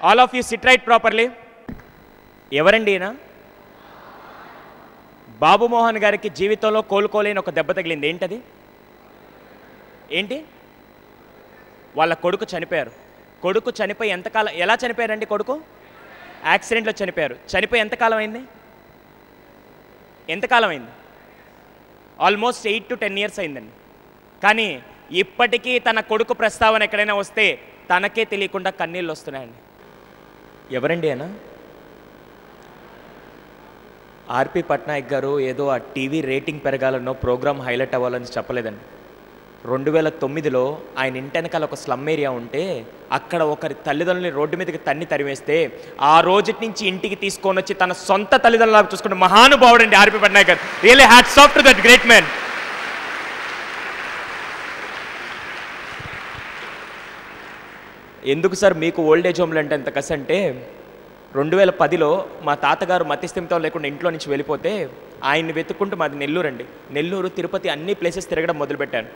All of you SIT right properly. ఎవరండి ఈయన? బాబు మోహన్ గారికి జీవితంలో కోలుకోలేని ఒక దెబ్బ తగిలింది. ఏంటది? ఏంటి? వాళ్ళ కొడుకు చనిపోయారు. కొడుకు చనిపోయి ఎంతకాలం, ఎలా చనిపోయారండి? కొడుకు యాక్సిడెంట్లో చనిపోయారు. చనిపోయి ఎంతకాలం అయింది? ఎంతకాలం అయింది? ఆల్మోస్ట్ 8 to 10 years అయిందండి. కానీ ఇప్పటికీ తన కొడుకు ప్రస్తావన ఎక్కడైనా వస్తే తనకే తెలియకుండా కన్నీళ్ళు వస్తున్నాయండి. ఎవరండి ఆయన? ఆర్పి పట్నాయక్ గారు ఏదో ఆ టీవీ రేటింగ్ పెరగాలనో ప్రోగ్రామ్ హైలైట్ అవ్వాలని చెప్పలేదండి. 2009లో ఆయన ఇంటెనకాల ఒక స్లమ్ ఏరియా ఉంటే అక్కడ ఒకరి తల్లిదండ్రులని రోడ్డు మీదకి తరివేస్తే ఆ రోజు నుంచి ఇంటికి తీసుకొని వచ్చి తన సొంత తల్లిదండ్రులకు చూసుకుంటే మహానుభావుడు అండి ఆర్పి పట్నాయక్ గారు. Really hats off to that great man. ఎందుకు సార్ మీకు ఓల్డ్ ఏజ్ హోమ్లు అంటే ఎంత కసి అంటే, 2010లో మా తాతగారు మతిస్థిమితం లేకుండా ఇంట్లో నుంచి వెళ్ళిపోతే ఆయన్ని వెతుక్కుంటూ మాది నెల్లూరు అండి. నెల్లూరు, తిరుపతి అన్ని ప్లేసెస్ తిరగడం మొదలుపెట్టాను.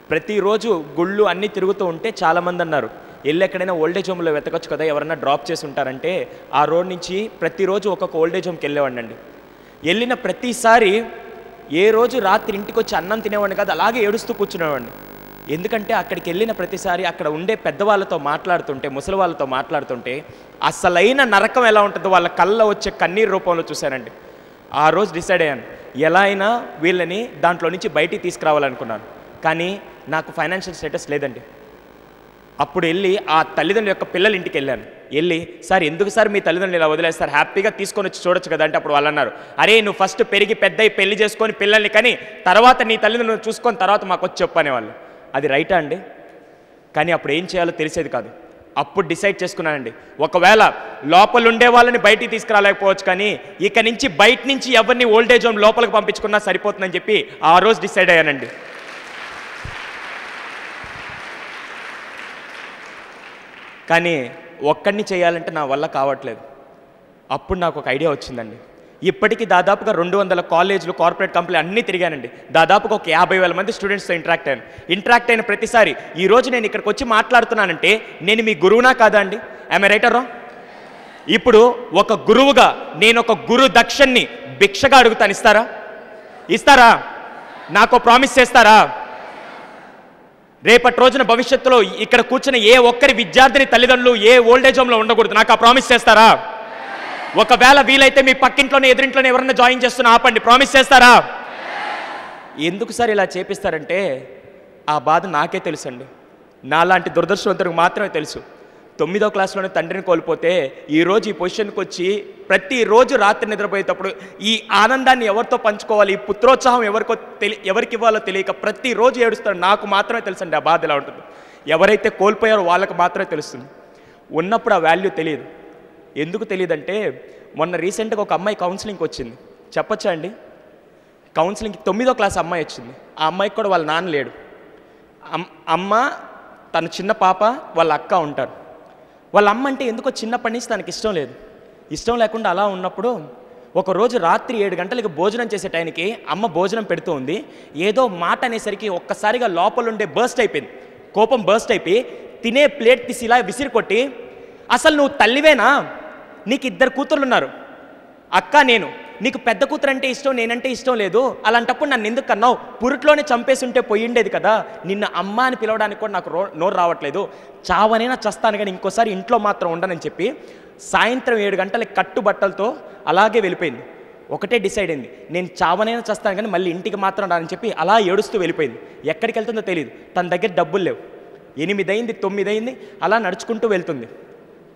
ప్రతిరోజు గుళ్ళు అన్నీ తిరుగుతూ ఉంటే చాలామంది అన్నారు, వెళ్ళి ఎక్కడైనా ఓల్డేజ్ హోమ్లో వెతకొచ్చు కదా, ఎవరన్నా డ్రాప్ చేసి ఉంటారంటే ఆ రోడ్ నుంచి ప్రతిరోజు ఒక్కొక్క ఓల్డేజ్ హోమ్కి వెళ్ళేవాడిని. వెళ్ళిన ప్రతిసారి ఏ రోజు రాత్రి ఇంటికి వచ్చి అన్నం తినేవాడిని కాదు, అలాగే ఏడుస్తూ కూర్చునేవాడిని. ఎందుకంటే అక్కడికి వెళ్ళిన ప్రతిసారి అక్కడ ఉండే పెద్దవాళ్ళతో మాట్లాడుతుంటే, ముసలి వాళ్ళతో మాట్లాడుతుంటే అసలైన నరకం ఎలా ఉంటుందో వాళ్ళ కళ్ళ వచ్చే కన్నీరు రూపంలో చూశానండి. ఆ రోజు డిసైడ్ అయ్యాను, ఎలా అయినా వీళ్ళని దాంట్లో నుంచి బయటికి తీసుకురావాలనుకున్నాను. కానీ నాకు ఫైనాన్షియల్ స్టేటస్ లేదండి. అప్పుడు వెళ్ళి ఆ తల్లిదండ్రుల యొక్క పిల్లల ఇంటికి వెళ్ళాను. వెళ్ళి, సార్ ఎందుకు సార్ మీ తల్లిదండ్రులు ఇలా వదిలేస్తారు, హ్యాపీగా తీసుకొని వచ్చి చూడొచ్చు కదా అంటే అప్పుడు వాళ్ళు అన్నారు, అరే నువ్వు ఫస్ట్ పెరిగి పెద్దయి పెళ్లి చేసుకొని పిల్లల్ని కానీ తర్వాత నీ తల్లిదండ్రులను చూసుకొని తర్వాత మాకు వచ్చి చెప్పనేవాళ్ళు. అది రైటా అండి? కానీ అప్పుడు ఏం చేయాలో తెలిసేది కాదు. అప్పుడు డిసైడ్ చేసుకున్నానండి, ఒకవేళ లోపల ఉండే వాళ్ళని బయటికి తీసుకురాలేకపోవచ్చు, కానీ ఇక నుంచి బయట నుంచి ఎవరిని ఓల్డేజ్ హోమ్ లోపలికి పంపించుకున్నా సరిపోతుందని చెప్పి ఆ రోజు డిసైడ్ అయ్యానండి. కానీ ఒక్కడిని చేయాలంటే నా వల్ల కావట్లేదు. అప్పుడు నాకు ఒక ఐడియా వచ్చిందండి. ఇప్పటికీ దాదాపుగా 200 కాలేజీలు, కార్పొరేట్ కంపెనీలు అన్నీ తిరిగానండి. దాదాపుగా ఒక 50,000 మంది స్టూడెంట్స్తో ఇంటరాక్ట్ అయిన ప్రతిసారి ఈరోజు నేను ఇక్కడికి వచ్చి మాట్లాడుతున్నానంటే నేను మీ గురువునా కాదా అండి? ఐఎమ్ ఏ రైటరా? ఇప్పుడు ఒక గురువుగా నేను ఒక గురు దక్షిణ్ణి భిక్షగా అడుగుతాను, ఇస్తారా? ఇస్తారా? నాకు ప్రామిస్ చేస్తారా? రేపటి రోజున భవిష్యత్తులో ఇక్కడ కూర్చున్న ఏ ఒక్కరి విద్యార్థిని తల్లిదండ్రులు ఏ ఓల్డేజ్ హోమ్లో ఉండకూడదు, నాకు ఆ ప్రామిస్ చేస్తారా? ఒకవేళ వీలైతే మీ పక్కింట్లోనే ఎదురింట్లోనే ఎవరన్నా జాయిన్ చేస్తున్నా ఆపండి, ప్రామిస్ చేస్తారా? ఎందుకు సార్ ఇలా చేపిస్తారంటే ఆ బాధ నాకే తెలుసండి. నాలాంటి దురదృష్టవంతుడికి మాత్రమే తెలుసు. 9వ క్లాస్లోనే తండ్రిని కోల్పోతే ఈరోజు ఈ పొజిషన్కి వచ్చి ప్రతిరోజు రాత్రి నిద్రపోయేటప్పుడు ఈ ఆనందాన్ని ఎవరితో పంచుకోవాలి, ఈ పుత్రోత్సాహం ఎవరికి ఇవ్వాలో తెలియక ప్రతిరోజు ఏడుస్తాడు. నాకు మాత్రమే తెలుసండి ఆ బాధ ఎలా ఉంటుంది. ఎవరైతే కోల్పోయారో వాళ్ళకి మాత్రమే తెలుస్తుంది. ఉన్నప్పుడు ఆ వాల్యూ తెలియదు. ఎందుకు తెలియదంటే, మొన్న రీసెంట్గా ఒక అమ్మాయి కౌన్సిలింగ్కి వచ్చింది. చెప్పచ్చా అండి? కౌన్సిలింగ్కి 9వ క్లాస్ అమ్మాయి వచ్చింది. ఆ అమ్మాయికి కూడా వాళ్ళ నాన్న లేడు. అమ్మ, తన చిన్న పాప, వాళ్ళ అక్క ఉంటారు. వాళ్ళ అమ్మ అంటే ఎందుకో చిన్నప్పటి నుంచి తనకి ఇష్టం లేదు. ఇష్టం లేకుండా అలా ఉన్నప్పుడు ఒకరోజు రాత్రి 7 గంటలకి భోజనం చేసే టైంకి అమ్మ భోజనం పెడుతూ ఉంది. ఏదో మాట అనేసరికి ఒక్కసారిగా లోపలుండే బర్స్ట్ అయిపోయింది. కోపం బర్స్ట్ అయిపోయి తినే ప్లేట్ తీసి ఇలా విసిరి కొట్టి, అసలు నువ్వు తల్లివేనా? నీకు 2 కూతుర్లు ఉన్నారు, అక్క నేను, నీకు పెద్ద కూతురు అంటే ఇష్టం, నేనంటే ఇష్టం లేదు, అలాంటప్పుడు నన్ను ఎందుకు కన్నావు? పురుట్లోనే చంపేసి ఉంటే పోయిండేది కదా, నిన్న అమ్మ అని పిలవడానికి కూడా నాకు నోరు రావట్లేదు, చావనైనా చస్తాను కానీ ఇంకోసారి ఇంట్లో మాత్రం ఉండనని చెప్పి సాయంత్రం 7 గంటలకి కట్టుబట్టలతో అలాగే వెళ్ళిపోయింది. ఒకటే డిసైడ్ అయింది, నేను చావనైనా చస్తాను కానీ మళ్ళీ ఇంటికి మాత్రం రానని చెప్పి అలా ఏడుస్తూ వెళ్ళిపోయింది. ఎక్కడికి వెళ్తుందో తెలియదు. తన దగ్గర డబ్బులు లేవు. 8 అయింది, 9 అయింది, అలా నడుచుకుంటూ వెళ్తుంది.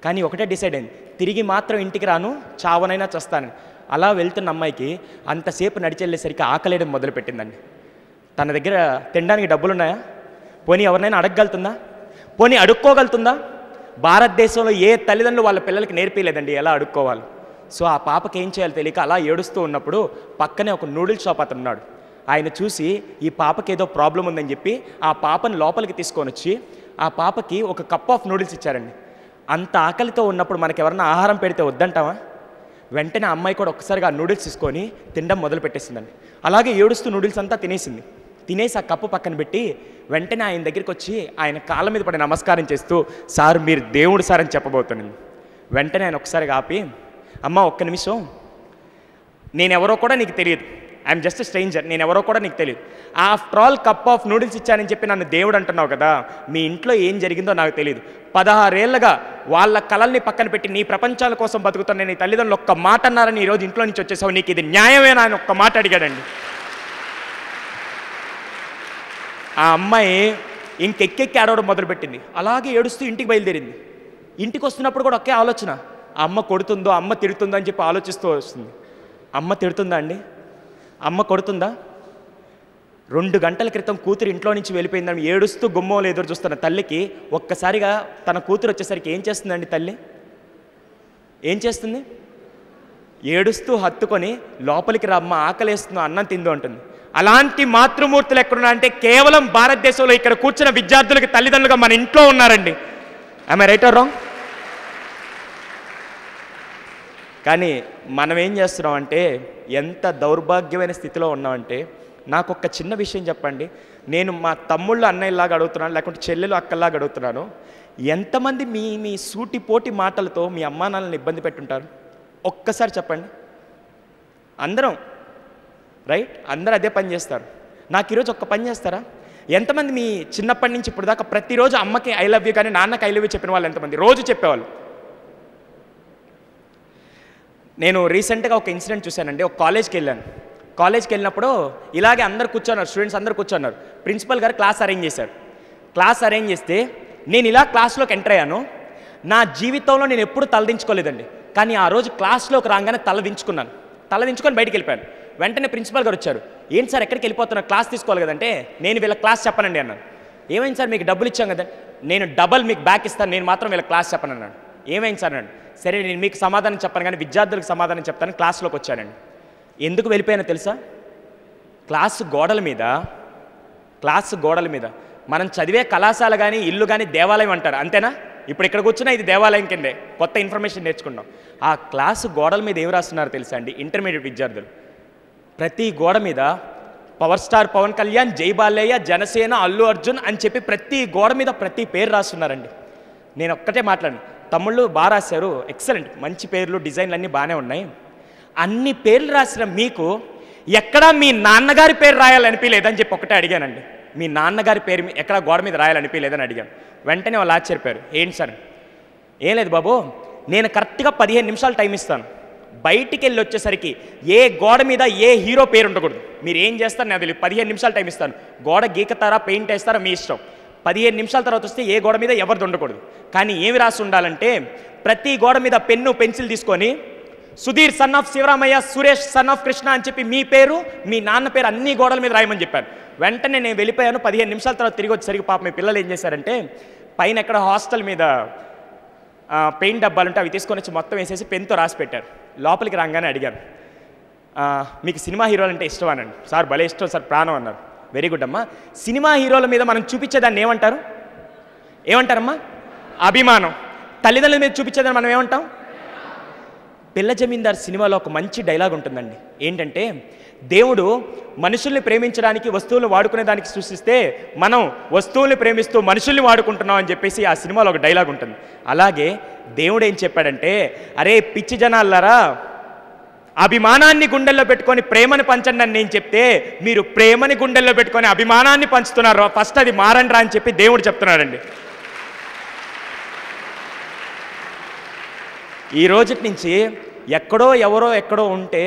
కానీ ఒకటే డిసైడ్ అయింది, తిరిగి మాత్రం ఇంటికి రాను, చావనైనా చస్తానని. అలా వెళ్తున్న అమ్మాయికి అంతసేపు నడిచెళ్ళేసరికి ఆకలేయడం మొదలుపెట్టిందండి. తన దగ్గర తినడానికి డబ్బులున్నాయా? పోనీ ఎవరినైనా అడగగలుగుతుందా? పోనీ అడుక్కోగలుగుతుందా? భారతదేశంలో ఏ తల్లిదండ్రులు వాళ్ళ పిల్లలకి నేర్పించలేదండి ఎలా అడుక్కోవాలి. సో ఆ పాపకి ఏం చేయాలో తెలియక అలా ఏడుస్తూ ఉన్నప్పుడు పక్కనే ఒక నూడిల్స్ షాప్ అతను ఉన్నాడు. ఆయన చూసి ఈ పాపకి ఏదో ప్రాబ్లం ఉందని చెప్పి ఆ పాపని లోపలికి తీసుకొని వచ్చి ఆ పాపకి ఒక కప్ ఆఫ్ నూడిల్స్ ఇచ్చారండి. అంత ఆకలితో ఉన్నప్పుడు మనకి ఎవరన్నా ఆహారం పెడితే వద్దంటావా? వెంటనే అమ్మాయి కూడా ఒక్కసారిగా ఆ నూడిల్స్ తీసుకొని తినడం మొదలు పెట్టేసిందండి. అలాగే ఏడుస్తూ నూడిల్స్ అంతా తినేసింది. తినేసి ఆ కప్పు పక్కన పెట్టి వెంటనే ఆయన దగ్గరికి వచ్చి ఆయన కాళ్ళ మీద పడి నమస్కారం చేస్తూ, సార్ మీరు దేవుడు సార్ అని చెప్పబోతున్నాను. వెంటనే ఆయన ఒకసారి ఆపి, అమ్మ ఒక్క నిమిషం, నేనెవరో కూడా నీకు తెలియదు, ఐఎమ్ జస్ట్ స్ట్రేంజర్, నేనెవరో కూడా నీకు తెలియదు. After all cup of noodles ఇచ్చానని చెప్పి నన్ను దేవుడు అంటున్నావు కదా, మీ ఇంట్లో ఏం జరిగిందో నాకు తెలియదు. 16 ఏళ్ళగా వాళ్ళ కళల్ని పక్కన పెట్టి నీ ప్రపంచాల కోసం బతుకుతున్న నీ తల్లిదండ్రులు ఒక్క మాట అన్నారని ఈరోజు ఇంట్లో నుంచి వచ్చేసావు, నీకు ఇది న్యాయమేనా అని ఒక్క మాట అడిగాడండి. ఆ అమ్మాయి ఇంకెక్కెక్కి ఆడవడం మొదలుపెట్టింది. అలాగే ఏడుస్తూ ఇంటికి బయలుదేరింది. ఇంటికి వస్తున్నప్పుడు కూడా ఒకే ఆలోచన, అమ్మ కొడుతుందో అమ్మ తిడుతుందో అని చెప్పి ఆలోచిస్తూ వస్తుంది. అమ్మ తిడుతుందా అండి? అమ్మ కొడుతుందా? 2 గంటల క్రితం కూతురు ఇంట్లో నుంచి వెళ్ళిపోయిందని ఏడుస్తూ గుమ్మంలో ఎదురు చూస్తున్న తల్లికి ఒక్కసారిగా తన కూతురు వచ్చేసరికి ఏం చేస్తుందండి తల్లి? ఏం చేస్తుంది? ఏడుస్తూ హత్తుకొని లోపలికి రమ్మ, ఆకలేస్తుందో అన్నం తిందో అంటుంది. అలాంటి మాతృమూర్తులు ఎక్కడున్నా అంటే కేవలం భారతదేశంలో ఇక్కడ కూర్చున్న విద్యార్థులకి తల్లిదండ్రులుగా మన ఇంట్లో ఉన్నారండి. I am right are wrong? కానీ మనం ఏం చేస్తున్నాం అంటే, ఎంత దౌర్భాగ్యమైన స్థితిలో ఉన్నామంటే, నాకు ఒక చిన్న విషయం చెప్పండి. నేను మా తమ్ముళ్ళు అన్నయ్యలాగా అడుగుతున్నాను, లేకుంటే చెల్లెలు అక్కల్లాగా అడుగుతున్నాను. ఎంతమంది మీ సూటిపోటి మాటలతో మీ అమ్మా నాన్నలను ఇబ్బంది పెట్టుంటారు? ఒక్కసారి చెప్పండి. అందరం రైట్, అందరూ అదే పని చేస్తారు. నాకు ఈరోజు ఒక్క పని చేస్తారా? ఎంతమంది మీ చిన్నప్పటి నుంచి ఇప్పుడు దాకా ప్రతిరోజు అమ్మకి ఐ లవ్ యూ కానీ నాన్నకి ఐ లవ్ యూ చెప్పిన వాళ్ళు ఎంతమంది? రోజు చెప్పేవాళ్ళు. నేను రీసెంట్గా ఒక ఇన్సిడెంట్ చూశానండి. ఒక కాలేజ్కి వెళ్ళాను. కాలేజ్కి వెళ్ళినప్పుడు ఇలాగే అందరు కూర్చున్నారు, స్టూడెంట్స్ అందరు కూర్చున్నారు. ప్రిన్సిపల్ గారు క్లాస్ అరేంజ్ చేశారు. క్లాస్ అరేంజ్ చేస్తే నేను ఇలా క్లాస్లోకి ఎంటర్ అయ్యాను. నా జీవితంలో నేను ఎప్పుడు తలదించుకోలేదండి. కానీ ఆ రోజు క్లాస్లోకి రాగానే తలదించుకొని బయటికి వెళ్ళిపోయాను. వెంటనే ప్రిన్సిపల్ గారు వచ్చారు. ఏంటి సార్ ఎక్కడికి వెళ్ళిపోతున్నారు, క్లాస్ తీసుకోవాలి కదంటే, నేను వీళ్ళ క్లాస్ చెప్పనండి అన్నాను. ఏమైంది సార్, మీకు డబ్బులు ఇచ్చాం కదా, నేను డబల్ మీకు బ్యాక్ ఇస్తాను, నేను మాత్రం వీళ్ళ క్లాస్ చెప్పను అన్నాడు. ఏమైంది సార్ అన్నాడు. సరే నేను మీకు సమాధానం చెప్పను కానీ విద్యార్థులకు సమాధానం చెప్తాను, క్లాస్లోకి వచ్చానండి. ఎందుకు వెళ్ళిపోయానో తెలుసా? క్లాసు గోడల మీద మనం చదివే కళాశాల కానీ ఇల్లు కానీ దేవాలయం అంటారు, అంతేనా? ఇప్పుడు ఇక్కడ కూర్చున్నా ఇది దేవాలయం కిందే, కొత్త ఇన్ఫర్మేషన్ నేర్చుకున్నాం. ఆ క్లాసు గోడల మీద ఏం రాస్తున్నారు తెలుసా అండి? ఇంటర్మీడియట్ విద్యార్థులు ప్రతి గోడ మీద పవర్ స్టార్ పవన్ కళ్యాణ్, జై బాలయ్య, జనసేన, అల్లు అర్జున్ అని చెప్పి ప్రతి గోడ మీద ప్రతి పేరు రాస్తున్నారండి. నేను ఒక్కటే మాట్లాడాను, తమ్ముళ్ళు బాగా రాశారు, ఎక్సలెంట్, మంచి పేర్లు, డిజైన్లు అన్నీ బాగానే ఉన్నాయి. అన్ని పేర్లు రాసిన మీకు ఎక్కడా మీ నాన్నగారి పేరు రాయాలనిపించలేదని చెప్పి ఒకటే అడిగానండి. మీ నాన్నగారి పేరు ఎక్కడ గోడ మీద రాయాలనిపించలేదని అడిగాను. వెంటనే వాళ్ళు ఆశ్చర్యపోయారు. ఏంటి సార్? ఏం లేదు బాబు, నేను కరెక్ట్గా 15 నిమిషాలు టైం ఇస్తాను. బయటికి వెళ్ళి వచ్చేసరికి ఏ గోడ మీద ఏ హీరో పేరు ఉండకూడదు. మీరు ఏం చేస్తారు నాకు తెలియదు. 15 నిమిషాలు టైం ఇస్తాను. గోడ గీకతారా, పెయింట్ వేస్తారా, మీ ఇష్టం. 15 నిమిషాల తర్వాత వస్తే ఏ గోడ మీద ఎవరిది ఉండకూడదు. కానీ ఏమి రాసి ఉండాలంటే, ప్రతి గోడ మీద పెన్ను, పెన్సిల్ తీసుకొని Sudheer son of Shivaramaiah, Suresh son of Krishna అని చెప్పి మీ పేరు, మీ నాన్న పేరు అన్ని గోడల మీద రాయమని చెప్పారు. వెంటనే నేను వెళ్ళిపోయాను. 15 నిమిషాల తర్వాత తిరిగి వచ్చేసరికి పాప మీ పిల్లలు ఏం చేశారంటే, పైన ఎక్కడ హాస్టల్ మీద పెయింట్ డబ్బాలు ఉంటే అవి తీసుకొని వచ్చి మొత్తం వేసేసి పెన్తో రాసి పెట్టారు. లోపలికి రాగానే అడిగాను, మీకు సినిమా హీరోలు అంటే ఇష్టం అనండి. సార్ భలే ఇష్టం సార్, ప్రాణం అన్నారు. వెరీ గుడ్ అమ్మా. సినిమా హీరోల మీద మనం చూపించేదాన్ని ఏమంటారమ్మా? అభిమానం. తల్లిదండ్రుల మీద చూపించేదాన్ని మనం ఏమంటాం? పిల్ల జమీందార్ సినిమాలో ఒక మంచి డైలాగ్ ఉంటుందండి. ఏంటంటే, దేవుడు మనుషుల్ని ప్రేమించడానికి వస్తువులను వాడుకునే దానికి సృష్టిస్తే మనం వస్తువుల్ని ప్రేమిస్తూ మనుషుల్ని వాడుకుంటున్నాం అని చెప్పేసి ఆ సినిమాలో ఒక డైలాగ్ ఉంటుంది. అలాగే దేవుడు ఏం చెప్పాడంటే, అరే పిచ్చి జనాలారా, అభిమానాన్ని గుండెల్లో పెట్టుకొని ప్రేమని పంచండి అని నేను చెప్తే మీరు ప్రేమని గుండెల్లో పెట్టుకొని అభిమానాన్ని పంచుతున్నారు, ఫస్ట్ అది మారండి అని చెప్పి దేవుడు చెప్తున్నాడండి. ఈ రోజు నుంచి ఎక్కడో ఉంటే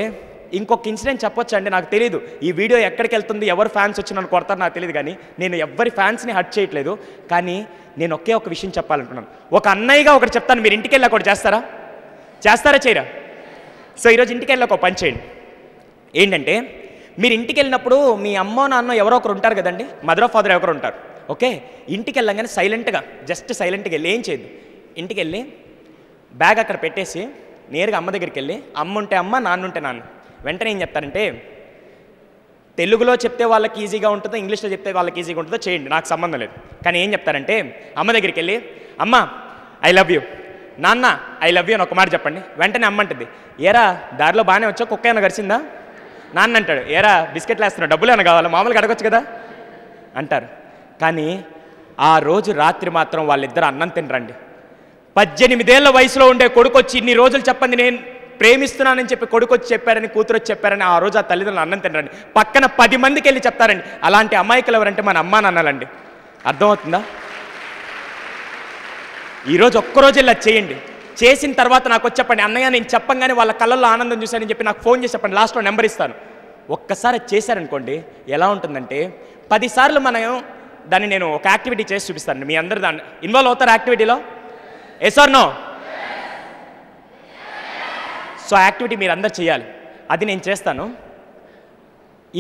ఇంకొక ఇన్సిడెంట్ చెప్పొచ్చు అండి, నాకు తెలియదు ఈ వీడియో ఎక్కడికి వెళ్తుంది, ఎవరు ఫ్యాన్స్ వచ్చి నన్ను కొడతారు నాకు తెలియదు. కానీ నేను ఎవరి ఫ్యాన్స్ని హర్ట్ చేయట్లేదు. కానీ నేను ఒకే ఒక విషయం చెప్పాలనుకున్నాను. ఒక అన్నయ్యగా ఒకటి చెప్తాను, మీరు ఇంటికి వెళ్ళి ఒకటి చేస్తారా చేయరా? సో ఈరోజు ఇంటికి వెళ్ళి ఒక పని చేయండి. ఏంటంటే, మీరు ఇంటికి వెళ్ళినప్పుడు మీ అమ్మో నాన్నో ఎవరో ఒకరు ఉంటారు కదండి, మదర్ ఆఫ్ ఫాదర్ ఎవరో ఉంటారు. ఓకే, ఇంటికి వెళ్ళగానే సైలెంట్గా వెళ్ళి ఏం చేయద్దు, ఇంటికి వెళ్ళి బ్యాగ్ అక్కడ పెట్టేసి నేరుగా అమ్మ దగ్గరికి వెళ్ళి, అమ్మ ఉంటే అమ్మ, నాన్న ఉంటే నాన్న, వెంటనే ఏం చెప్తారంటే, తెలుగులో చెప్తే వాళ్ళకి ఈజీగా ఉంటుందో ఇంగ్లీష్లో చెప్తే వాళ్ళకి ఈజీగా ఉంటుందో చేయండి, నాకు సంబంధం లేదు. కానీ ఏం చెప్తారంటే, అమ్మ దగ్గరికి వెళ్ళి, అమ్మ ఐ లవ్ యూ, నాన్న ఐ లవ్ యూ అని ఒక మాట చెప్పండి. వెంటనే అమ్మ అంటుంది, ఏరా దారిలో బాగానే వచ్చావు, కుక్క ఏమైనా గడిచిందా? నాన్న అంటాడు, ఏరా బిస్కెట్లు వేస్తున్నావు, డబ్బులు ఏమైనా కావాలా, మామూలుగా అడగొచ్చు కదా అంటారు. కానీ ఆ రోజు రాత్రి మాత్రం వాళ్ళిద్దరు అన్నం తినరండి. 18 ఏళ్ల వయసులో ఉండే కొడుకు వచ్చి ఇన్ని రోజులు చెప్పండి నేను ప్రేమిస్తున్నానని చెప్పి కొడుకు వచ్చి చెప్పారని, కూతురు వచ్చి చెప్పారని, ఆ రోజు ఆ తల్లిదండ్రులు అన్నం తినరండి. పక్కన 10 మందికి వెళ్ళి చెప్తారండి. అలాంటి అమాయకులు ఎవరంటే మన అమ్మా నాన్నలండి. అర్థమవుతుందా? ఈరోజు ఒక్కరోజు ఇలా చేయండి. చేసిన తర్వాత నాకు వచ్చి చెప్పండి, అన్నయ్య నేను చెప్పంగానే వాళ్ళ కళ్ళల్లో ఆనందం చూశానని చెప్పి నాకు ఫోన్ చేసి చెప్పండి, లాస్ట్లో నెంబర్ ఇస్తాను. ఒక్కసారి చేశారనుకోండి ఎలా ఉంటుందంటే 10 సార్లు మనం దాన్ని నేను ఒక యాక్టివిటీ చేసి చూపిస్తాను. మీ అందరు దాన్ని ఇన్వాల్వ్ అవుతారు యాక్టివిటీలో? Yes or no? So activity మీరు అందరు చేయాలి. అది నేను చేస్తాను.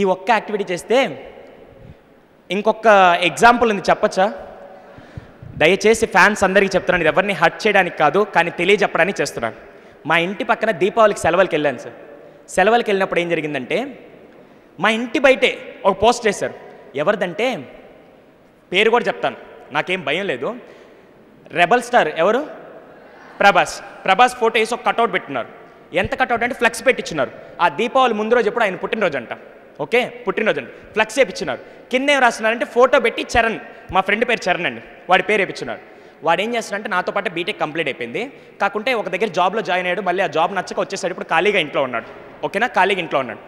ఈ ఒక్క యాక్టివిటీ చేస్తే ఇంకొక ఎగ్జాంపుల్ ఉంది, చెప్పచ్చా? దయచేసి ఫ్యాన్స్ అందరికీ చెప్తున్నాను, ఇది ఎవరిని హర్ట్ చేయడానికి కాదు, కానీ తెలియజెప్పడానికి చేస్తున్నాను. మా ఇంటి పక్కన దీపావళికి సెలవులకి వెళ్ళాను సార్. సెలవులకి వెళ్ళినప్పుడు ఏం జరిగిందంటే మా ఇంటి బయటే ఒక పోస్ట్ చేశారు. ఎవరిదంటే పేరు కూడా చెప్తాను, నాకేం భయం లేదు. రెబల్ స్టార్ ఎవరు? ప్రభాస్. ప్రభాస్ ఫోటో వేసి ఒక కటౌట్ పెట్టినారు. ఎంత కటౌట్ అంటే ఫ్లెక్స్ పెట్టించున్నారు. ఆ దీపావళి ముందు రోజు ఎప్పుడు ఆయన పుట్టినరోజు అంట. ఓకే, పుట్టినరోజు అండి. ఫ్లెక్స్ వేయించినారు. కింద ఏం రాస్తున్నారంటే ఫోటో పెట్టి చరణ్, మా ఫ్రెండ్ పేరు చరణ్ అండి, వాడి పేరు వేయించున్నారు. వాడు ఏం చేస్తున్నారంటే నాతో పాటు బీటెక్ కంప్లీట్ అయిపోయింది, కాకుంటే ఒక దగ్గర జాబ్లో జాయిన్ అయ్యాడు. మళ్ళీ ఆ జాబ్ నచ్చక వచ్చేసాడు. ఇప్పుడు ఖాళీగా ఇంట్లో ఉన్నాడు. ఓకేనా, ఖాళీగా ఇంట్లో ఉన్నాడు.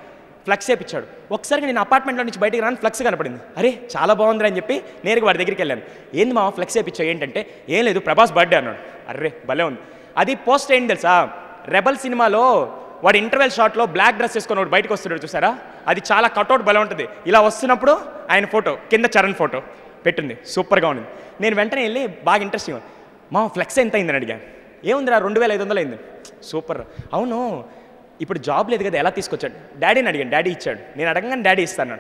ఫ్లెక్స్ వేయించాడు. ఒకసారి నేను అపార్ట్మెంట్లో నుంచి బయటికి రాని ఫ్లెక్స్ కనపడింది. అరే చాలా బాగుంది అని చెప్పి నేరుగా వాడి దగ్గరికి వెళ్ళాను. ఏంది మా ఫ్లెక్స్ వేయించావు ఏంటంటే, ఏం లేదు ప్రభాస్ బర్త్డే అన్నాడు. అర్రే భలే ఉంది. అది పోస్ట్ ఏంటి తెలుసా? రెబల్ సినిమాలో వాడు ఇంటర్వెల్ షాట్లో బ్లాక్ డ్రెస్ వేసుకొని వాడు బయటకు వస్తున్నాడు చూసారా, అది చాలా కట్అవుట్ భలే ఉంటుంది. ఇలా వస్తున్నప్పుడు ఆయన ఫోటో కింద చరణ్ ఫోటో పెట్టింది, సూపర్గా ఉంది. నేను వెంటనే వెళ్ళి బాగా ఇంట్రెస్టింగ్, మా ఫ్లెక్స్ ఎంత అయిందని అడిగాను. ఏముందిరా 2500 అయింది. సూపర్. అవును ఇప్పుడు జాబ్ లేదు కదా, ఎలా తీసుకొచ్చాడు? డాడీని అడిగాను, డాడీ ఇచ్చాడు. నేను అడగగానే డాడీ ఇస్తాను.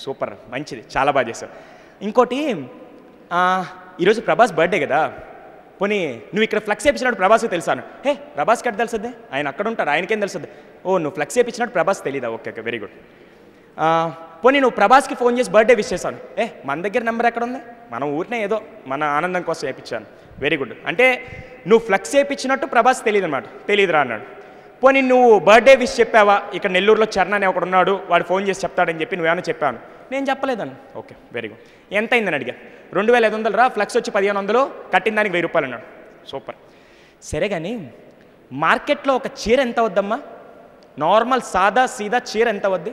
సూపర్, మంచిది, చాలా బాగా చేశావు. ఇంకోటి, ఈరోజు ప్రభాస్ బర్త్డే కదా, పోనీ నువ్వు ఇక్కడ ఫ్లెక్స్ వేయించినట్టు ప్రభాస్కి తెలుసాను. హే ప్రభాస్కి అట్ట తెలుస్తుంది, ఆయన అక్కడ ఉంటాడు, ఆయనకేం తెలుస్తుంది? ఓ నువ్వు ఫ్లెక్స్ వేయించినట్టు ప్రభాస్ తెలీదా? Okay okay, very good. పోనీ నువ్వు ప్రభాస్కి ఫోన్ చేసి బర్త్డే విష్ చేశాను. మన దగ్గర నెంబర్ ఎక్కడ ఉంది? మనం ఊరినే ఏదో మన ఆనందం కోసం వేయించాను. Very good. అంటే నువ్వు ఫ్లెక్స్ వేయించినట్టు ప్రభాస్ తెలియదు అనమాట. తెలియదురా అన్నాడు. పోనీ నువ్వు బర్త్డే విష్ చెప్పావా? ఇక్కడ నెల్లూరులో చరణ్ అని ఒకడు ఉన్నాడు, వాడు ఫోన్ చేసి చెప్తాడని చెప్పి నువ్వేమైనా చెప్పాను? నేను చెప్పలేదని. Okay very good. ఎంత అయిందని అడిగా. 2500 రా, ఫ్లెక్స్ వచ్చి 1500, కట్టిన దానికి 1000 రూపాయలు అన్నాడు. సూపర్. సరే కానీ మార్కెట్లో ఒక చీర ఎంత వద్దమ్మా? నార్మల్ సాదా సీదా చీర ఎంత వద్ది?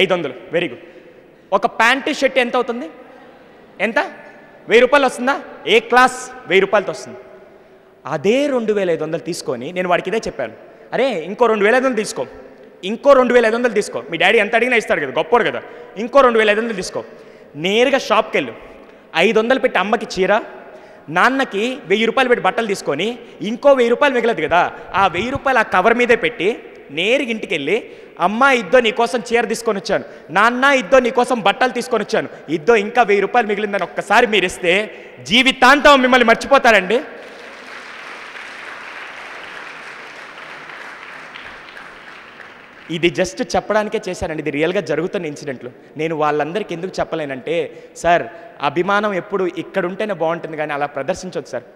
500. Very good. ఒక ప్యాంటు షర్ట్ ఎంత అవుతుంది? ఎంత? 1000 రూపాయలు వస్తుందా? ఏ క్లాస్ 1000 రూపాయలతో వస్తుంది. అదే 2500 తీసుకొని నేను వాడికి ఇదే చెప్పాను, అరే ఇంకో 2500 తీసుకో, ఇంకో 2500 తీసుకో. మీ డాడీ ఎంత అడిగినా ఇస్తాడు కదా, గొప్పడు కదా. ఇంకో 2500 తీసుకో. నేరుగా షాప్కి వెళ్ళు, 500 పెట్టి అమ్మకి చీర, నాన్నకి 1000 రూపాయలు పెట్టి బట్టలు తీసుకొని ఇంకో 1000 రూపాయలు మిగలదు కదా, ఆ 1000 రూపాయలు ఆ కవర్ మీదే పెట్టి నేరుగా ఇంటికి వెళ్ళి, అమ్మ ఇద్దో నీకోసం చీర తీసుకొని వచ్చాను, నాన్న ఇద్దో నీకోసం బట్టలు తీసుకొని వచ్చాను, ఇద్దో ఇంకా 1000 రూపాయలు మిగిలిందని ఒక్కసారి మీరు ఇస్తే జీవితాంతం మిమ్మల్ని మర్చిపోతారండి. ఇది జస్ట్ చెప్పడానికే చేశానండి, ఇది రియల్గా జరుగుతున్న ఇన్సిడెంట్లు. నేను వాళ్ళందరికీ ఎందుకు చెప్పలేనంటే, సార్ అభిమానం ఎప్పుడు ఇక్కడ ఉంటేనే బాగుంటుంది కానీ అలా ప్రదర్శించొద్దు సార్.